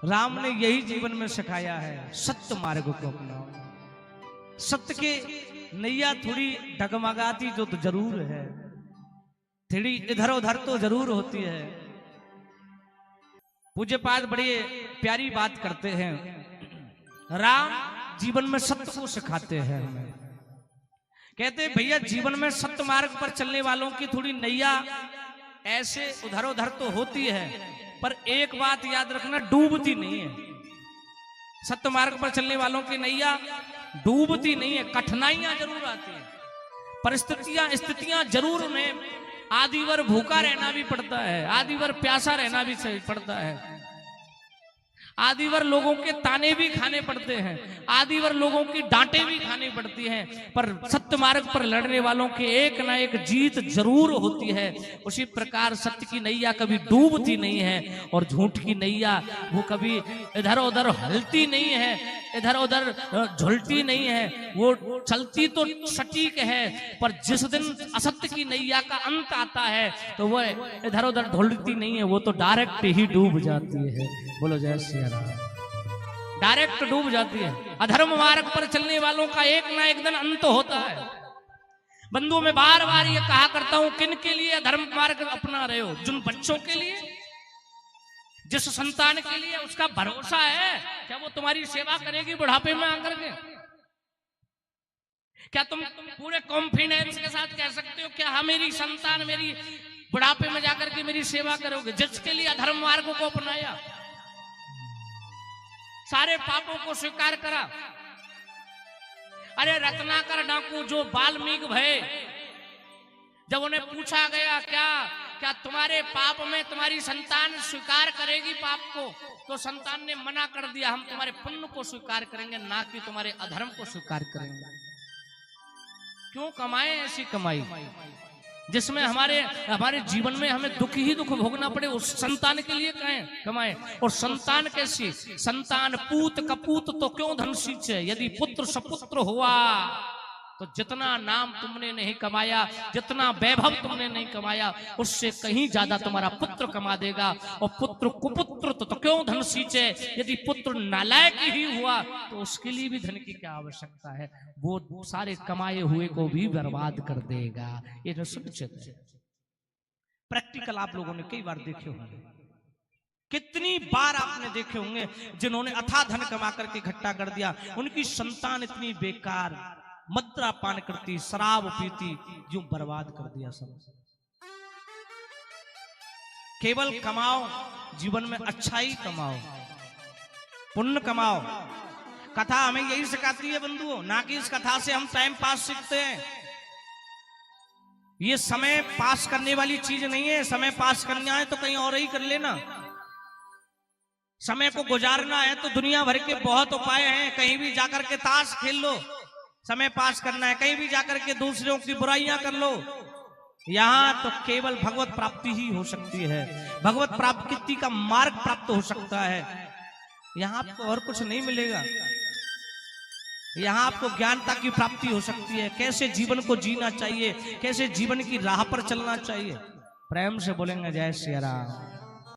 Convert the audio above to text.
राम ने यही जीवन में सिखाया है, सत्य मार्ग को अपनाओ। सत्य के नैया थोड़ी डगमगाती जो तो जरूर है, थोड़ी इधर उधर तो जरूर होती है। पूज्यपाद बड़ी प्यारी बात करते हैं, राम जीवन में सत्य को सिखाते हैं हमें। कहते हैं भैया जीवन में सत्य मार्ग पर चलने वालों की थोड़ी नैया ऐसे उधर उधर तो होती है, पर एक बात याद रखना, डूबती नहीं है। सत्य मार्ग पर चलने वालों की नैया डूबती नहीं है। कठिनाइयां जरूर आती है, परिस्थितियां जरूर उन्हें आदिवर भूखा रहना भी पड़ता है, आदिवर प्यासा रहना भी पड़ता है, आदिवर लोगों के ताने भी खाने पड़ते हैं, आदिवर लोगों की डांटें भी खानी पड़ती हैं, पर सत्य मार्ग पर लड़ने वालों की एक ना एक जीत जरूर होती है। उसी प्रकार सत्य की नैया कभी डूबती नहीं है और झूठ की नैया वो कभी इधर उधर हलती नहीं है, इधर उधर झुलती नहीं है। वो चलती तो सटीक है, पर जिस दिन असत्य की नैया का अंत आता है तो वो इधर उधर ढुलती नहीं है, वो तो डायरेक्ट ही डूब जाती है। बोलो जय श्री राम। डायरेक्ट डूब जाती है। अधर्म मार्ग पर चलने वालों का एक ना एक दिन अंत होता है। बंधु मैं बार बार ये कहा करता हूं, किन के लिए अधर्म मार्ग अपना रहे हो? जिन बच्चों के लिए, जिस संतान के लिए उसका भरोसा है क्या वो तुम्हारी सेवा करेगी बुढ़ापे में आकर के? क्या तुम पूरे कॉन्फिडेंस के साथ कह सकते हो क्या हाँ मेरी संतान मेरी बुढ़ापे में जाकर के मेरी सेवा करोगे? जिसके लिए अधर्म मार्ग को अपनाया, सारे पापों को स्वीकार करा। अरे रत्नाकर डाकू जो वाल्मीकि भय, जब उन्हें पूछा गया क्या तुम्हारे पाप में तुम्हारी संतान स्वीकार करेगी पाप को, तो संतान ने मना कर दिया, हम तुम्हारे पुण्य को स्वीकार करेंगे, ना कि तुम्हारे अधर्म को स्वीकार करेंगे। क्यों कमाए ऐसी कमाई जिसमें हमारे जीवन में हमें दुख ही दुख भोगना पड़े? उस संतान के लिए कमाए। और संतान कैसी? संतान पूत कपूत तो क्यों धन सींचे, यदि पुत्र सपुत्र हुआ तो जितना नाम तुमने नहीं कमाया, जितना वैभव तुमने नहीं कमाया, उससे कहीं ज्यादा तुम्हारा पुत्र कमा देगा। और पुत्र कुपुत्र तो क्यों धन सींचे, यदि पुत्र नालायक ही हुआ तो उसके लिए भी धन की क्या आवश्यकता है, वो सारे कमाए हुए को भी बर्बाद कर देगा। ये सुनिश्चित है। प्रैक्टिकल आप लोगों ने कई बार देखे होंगे, कितनी बार आपने देखे होंगे जिन्होंने अथाह धन कमा करके इकट्ठा कर दिया, उनकी संतान इतनी बेकार, मद्रा पान करती, शराब पीती, जो बर्बाद कर दिया सब। केवल कमाओ, जीवन में अच्छाई कमाओ, पुण्य कमाओ। कथा हमें यही सिखाती है बंधुओं, ना कि इस कथा से हम टाइम पास सीखते हैं। ये समय पास करने वाली चीज नहीं है। समय पास करना है तो कहीं और ही कर लेना। समय को गुजारना है तो दुनिया भर के बहुत उपाय हैं। कहीं भी जाकर के ताश खेल लो, समय पास करना है। कहीं भी जाकर के दूसरों की बुराइयां कर लो। यहां तो केवल भगवत प्राप्ति ही हो सकती है, भगवत प्राप्ति का मार्ग प्राप्त हो सकता है। यहां आपको और कुछ नहीं मिलेगा। यहां आपको ज्ञानता की प्राप्ति हो सकती है, कैसे जीवन को जीना चाहिए, कैसे जीवन की राह पर चलना चाहिए। प्रेम से बोलेंगे जय श्री राम।